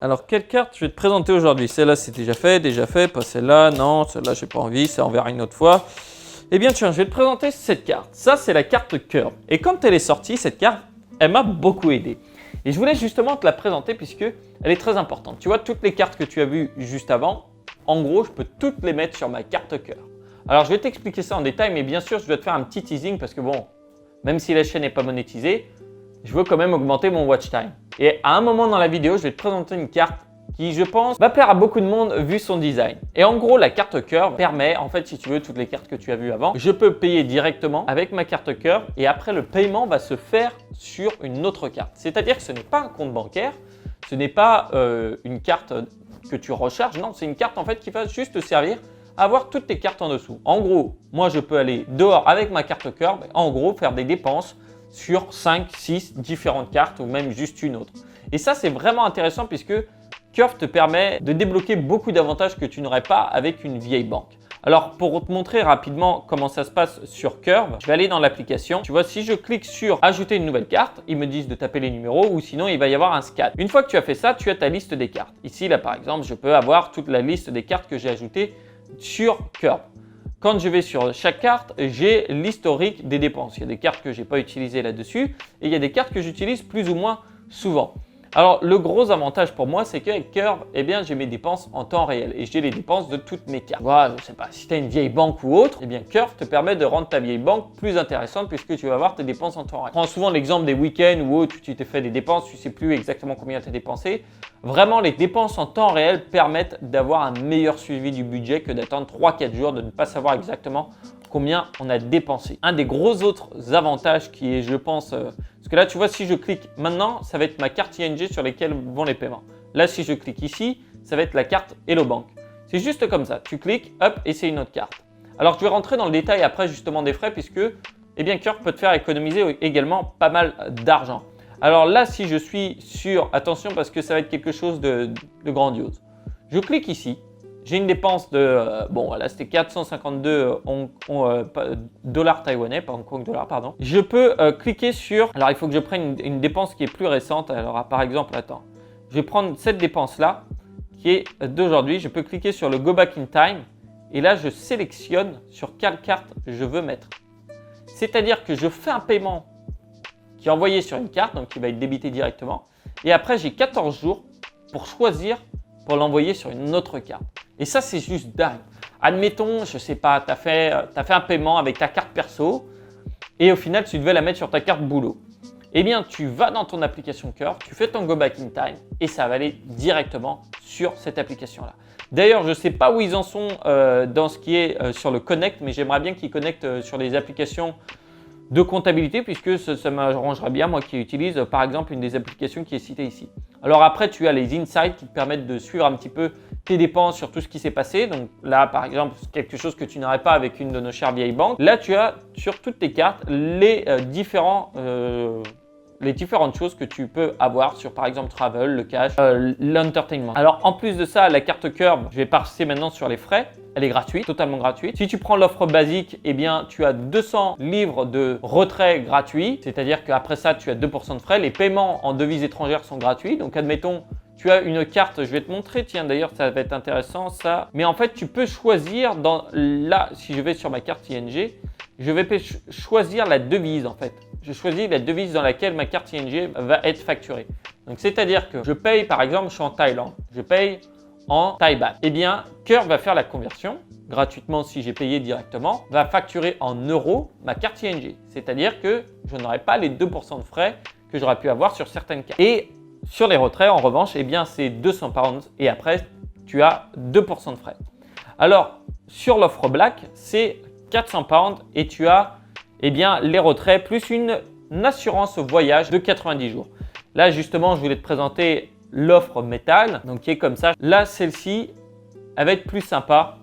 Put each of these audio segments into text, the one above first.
Alors, quelle carte je vais te présenter aujourd'hui? Celle-là, c'est déjà fait, pas celle-là, non, celle-là, j'ai pas envie, ça on verra une autre fois. Eh bien, tiens, je vais te présenter cette carte. Ça, c'est la carte Curve. Et quand elle est sortie, cette carte, elle m'a beaucoup aidé. Et je voulais justement te la présenter puisque elle est très importante. Tu vois, toutes les cartes que tu as vues juste avant, en gros, je peux toutes les mettre sur ma carte Curve. Alors, je vais t'expliquer ça en détail, mais bien sûr, je dois te faire un petit teasing parce que bon, même si la chaîne n'est pas monétisée, je veux quand même augmenter mon watch time. Et à un moment dans la vidéo, je vais te présenter une carte qui, je pense, va plaire à beaucoup de monde vu son design. Et en gros, la carte Curve permet, en fait, si tu veux, toutes les cartes que tu as vues avant, je peux payer directement avec ma carte Curve et après, le paiement va se faire sur une autre carte. C'est-à-dire que ce n'est pas un compte bancaire, ce n'est pas une carte que tu recharges, non, c'est une carte en fait qui va juste te servir à avoir toutes tes cartes en dessous. En gros, moi, je peux aller dehors avec ma carte Curve et en gros, faire des dépenses sur 5, 6 différentes cartes ou même juste une autre. Et ça, c'est vraiment intéressant puisque Curve te permet de débloquer beaucoup d'avantages que tu n'aurais pas avec une vieille banque. Alors, pour te montrer rapidement comment ça se passe sur Curve, je vais aller dans l'application. Tu vois, si je clique sur ajouter une nouvelle carte, ils me disent de taper les numéros ou sinon il va y avoir un scan. Une fois que tu as fait ça, tu as ta liste des cartes. Ici, là par exemple, je peux avoir toute la liste des cartes que j'ai ajoutées sur Curve. Quand je vais sur chaque carte, j'ai l'historique des dépenses. Il y a des cartes que je n'ai pas utilisées là-dessus et il y a des cartes que j'utilise plus ou moins souvent. Alors, le gros avantage pour moi, c'est qu'avec Curve, eh bien, j'ai mes dépenses en temps réel et j'ai les dépenses de toutes mes cartes. Voilà, je ne sais pas, si tu as une vieille banque ou autre, eh bien, Curve te permet de rendre ta vieille banque plus intéressante puisque tu vas avoir tes dépenses en temps réel. Je prends souvent l'exemple des week-ends ou autre, tu t'es fait des dépenses, tu ne sais plus exactement combien tu as dépensé. Vraiment, les dépenses en temps réel permettent d'avoir un meilleur suivi du budget que d'attendre 3-4 jours, de ne pas savoir exactement combien on a dépensé. Un des gros autres avantages qui est, je pense, parce que là, tu vois, si je clique maintenant, ça va être ma carte ING sur lesquelles vont les paiements. Là, si je clique ici, ça va être la carte Hello Bank. C'est juste comme ça. Tu cliques, hop, et c'est une autre carte. Alors, je vais rentrer dans le détail après justement des frais puisque, eh bien, Curve peut te faire économiser également pas mal d'argent. Alors là, si je suis sur, attention parce que ça va être quelque chose de grandiose. Je clique ici. J'ai une dépense de, bon voilà, c'était 452 dollars taïwanais, pas Hong Kong dollars, pardon. Je peux cliquer sur, alors il faut que je prenne une dépense qui est plus récente. Alors par exemple, attends, je vais prendre cette dépense-là qui est d'aujourd'hui. Je peux cliquer sur le Go Back in Time et là, je sélectionne sur quelle carte je veux mettre. C'est-à-dire que je fais un paiement qui est envoyé sur une carte, donc qui va être débité directement. Et après, j'ai 14 jours pour choisir pour l'envoyer sur une autre carte. Et ça, c'est juste dingue. Admettons, je ne sais pas, tu as fait un paiement avec ta carte perso et au final, tu devais la mettre sur ta carte boulot. Eh bien, tu vas dans ton application Curve, tu fais ton Go Back in Time et ça va aller directement sur cette application-là. D'ailleurs, je ne sais pas où ils en sont dans ce qui est sur le Connect, mais j'aimerais bien qu'ils connectent sur les applications de comptabilité puisque ça m'arrangerait bien, moi qui utilise par exemple une des applications qui est citée ici. Alors après, tu as les insights qui te permettent de suivre un petit peu tes dépenses sur tout ce qui s'est passé. Donc là, par exemple, quelque chose que tu n'aurais pas avec une de nos chères vieilles banques. Là, tu as sur toutes tes cartes les différentes choses que tu peux avoir sur par exemple Travel, le cash, l'entertainment. Alors en plus de ça, la carte Curve, je vais passer maintenant sur les frais. Elle est gratuite, totalement gratuite. Si tu prends l'offre basique, eh bien, tu as 200 livres de retrait gratuits. C'est-à-dire qu'après ça, tu as 2% de frais. Les paiements en devises étrangères sont gratuits. Donc, admettons, tu as une carte, je vais te montrer. Tiens, d'ailleurs, ça va être intéressant, ça. Mais en fait, tu peux choisir là, si je vais sur ma carte ING, je vais choisir la devise, en fait. Je choisis la devise dans laquelle ma carte ING va être facturée. Donc, c'est-à-dire que je paye, par exemple, je suis en Thaïlande. Je paye en Thaï baht. Eh bien, Curve va faire la conversion gratuitement si j'ai payé directement, va facturer en euros ma carte ING. C'est-à-dire que je n'aurai pas les 2% de frais que j'aurais pu avoir sur certaines cartes. Et sur les retraits, en revanche, eh bien, c'est 200 pounds et après, tu as 2% de frais. Alors, sur l'offre Black, c'est 400 pounds et tu as eh bien, les retraits plus une assurance voyage de 90 jours. Là, justement, je voulais te présenter l'offre métal, donc qui est comme ça. Là, celle-ci, elle va être plus sympa.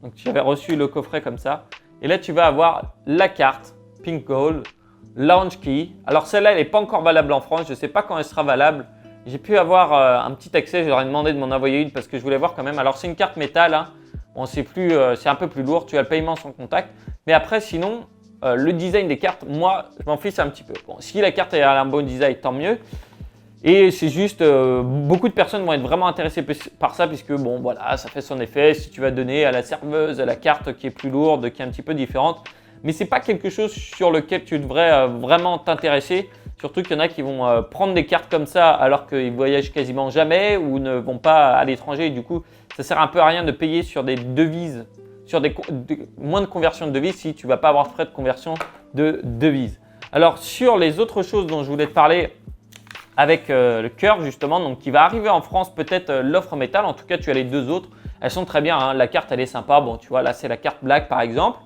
Donc, j'avais reçu le coffret comme ça. Et là, tu vas avoir la carte Pink Gold, Launch Key. Alors, celle-là, elle n'est pas encore valable en France. Je ne sais pas quand elle sera valable. J'ai pu avoir un petit accès. Je leur ai demandé de m'en envoyer une parce que je voulais voir quand même. Alors, c'est une carte métal. Hein. Bon, c'est un peu plus lourd. Tu as le paiement sans contact. Mais après, sinon, le design des cartes, moi, je m'en fiche un petit peu. Bon, si la carte a un bon design, tant mieux. Et c'est juste, beaucoup de personnes vont être vraiment intéressées par ça puisque bon voilà, ça fait son effet. Si tu vas donner à la serveuse la carte qui est plus lourde, qui est un petit peu différente, mais c'est pas quelque chose sur lequel tu devrais vraiment t'intéresser. Surtout qu'il y en a qui vont prendre des cartes comme ça alors qu'ils voyagent quasiment jamais ou ne vont pas à l'étranger. Et du coup, ça sert un peu à rien de payer sur des devises, sur moins de conversion de devises si tu ne vas pas avoir de frais de conversion de devises. Alors sur les autres choses dont je voulais te parler avec le Curve justement, donc qui va arriver en France, peut-être l'offre métal. En tout cas, tu as les deux autres. Elles sont très bien, hein. La carte, elle est sympa. Bon, tu vois, là, c'est la carte Black par exemple.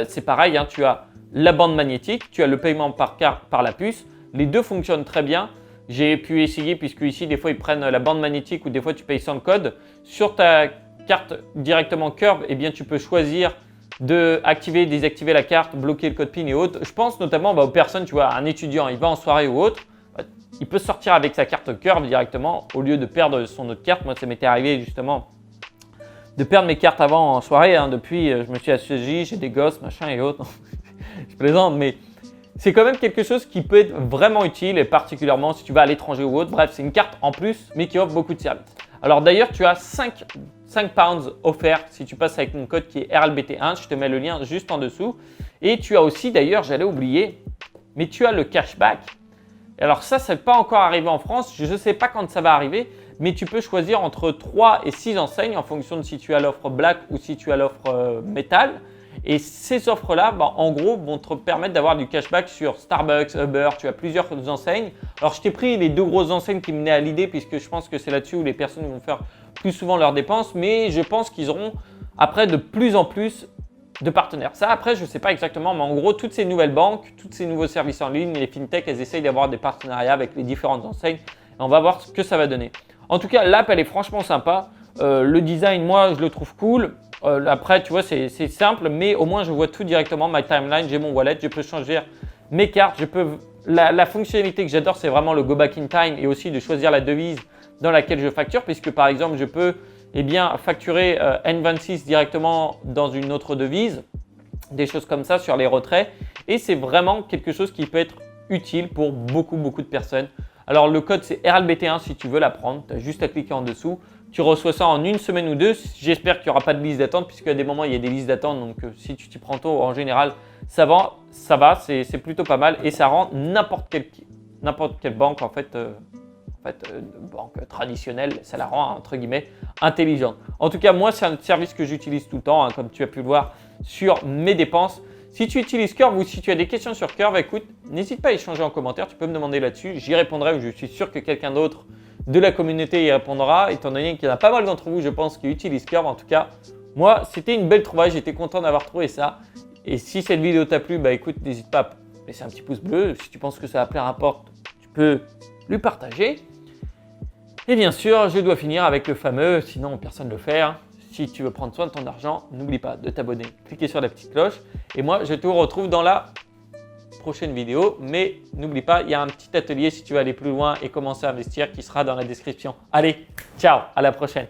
C'est pareil, hein, tu as la bande magnétique, tu as le paiement par carte par la puce. Les deux fonctionnent très bien. J'ai pu essayer puisque ici, des fois, ils prennent la bande magnétique ou des fois, tu payes sans le code. Sur ta carte directement Curve, eh bien, tu peux choisir de activer, désactiver la carte, bloquer le code PIN et autres. Je pense notamment aux personnes, tu vois, un étudiant, il va en soirée ou autre. Il peut sortir avec sa carte Curve directement au lieu de perdre son autre carte. Moi, ça m'était arrivé justement de perdre mes cartes avant en soirée. Hein. Depuis, je me suis assagi, j'ai des gosses, machin et autres. Je plaisante, mais c'est quand même quelque chose qui peut être vraiment utile et particulièrement si tu vas à l'étranger ou autre. Bref, c'est une carte en plus, mais qui offre beaucoup de services. Alors d'ailleurs, tu as 5 pounds offerts si tu passes avec mon code qui est RLBT1. Je te mets le lien juste en dessous. Et tu as aussi, d'ailleurs, j'allais oublier, mais tu as le cashback. Alors ça n'est pas encore arrivé en France. Je ne sais pas quand ça va arriver, mais tu peux choisir entre 3 et 6 enseignes en fonction de si tu as l'offre Black ou si tu as l'offre Metal. Et ces offres-là, en gros, vont te permettre d'avoir du cashback sur Starbucks, Uber, tu as plusieurs enseignes. Alors, je t'ai pris les deux grosses enseignes qui me venaient à l'idée puisque je pense que c'est là-dessus où les personnes vont faire plus souvent leurs dépenses, mais je pense qu'ils auront après de plus en plus de partenaires. Ça, après, je ne sais pas exactement, mais en gros, toutes ces nouvelles banques, tous ces nouveaux services en ligne, les fintechs, elles essayent d'avoir des partenariats avec les différentes enseignes. Et on va voir ce que ça va donner. En tout cas, l'app, elle est franchement sympa. Le design, moi, je le trouve cool. Après, tu vois, c'est simple, mais au moins, je vois tout directement. My timeline, j'ai mon wallet, je peux changer mes cartes. La fonctionnalité que j'adore, c'est vraiment le go back in time et aussi de choisir la devise dans laquelle je facture, puisque par exemple, je peux facturer N26 directement dans une autre devise, des choses comme ça sur les retraits. Et c'est vraiment quelque chose qui peut être utile pour beaucoup de personnes. Alors, le code, c'est RLBT1 si tu veux la prendre. Tu as juste à cliquer en dessous. Tu reçois ça en une semaine ou deux. J'espère qu'il n'y aura pas de liste d'attente puisqu'à des moments, il y a des listes d'attente. Donc, si tu t'y prends tôt, en général, ça va, c'est plutôt pas mal et ça rend n'importe quelle banque, en fait, banque traditionnelle, ça la rend, entre guillemets, intelligente. En tout cas, moi, c'est un service que j'utilise tout le temps, hein, comme tu as pu le voir sur mes dépenses. Si tu utilises Curve ou si tu as des questions sur Curve, écoute, n'hésite pas à échanger en commentaire. Tu peux me demander là-dessus. J'y répondrai ou je suis sûr que quelqu'un d'autre de la communauté y répondra, étant donné qu'il y en a pas mal d'entre vous, je pense, qui utilisent Curve. En tout cas, moi, c'était une belle trouvaille. J'étais content d'avoir trouvé ça. Et si cette vidéo t'a plu, écoute, n'hésite pas à laisser un petit pouce bleu. Si tu penses que ça va plaire à n'importe, tu peux lui partager. Et bien sûr, je dois finir avec le fameux, sinon personne ne le fait. Hein. Si tu veux prendre soin de ton argent, n'oublie pas de t'abonner, cliquer sur la petite cloche. Et moi, je te retrouve dans la prochaine vidéo. Mais n'oublie pas, il y a un petit atelier si tu veux aller plus loin et commencer à investir qui sera dans la description. Allez, ciao, à la prochaine.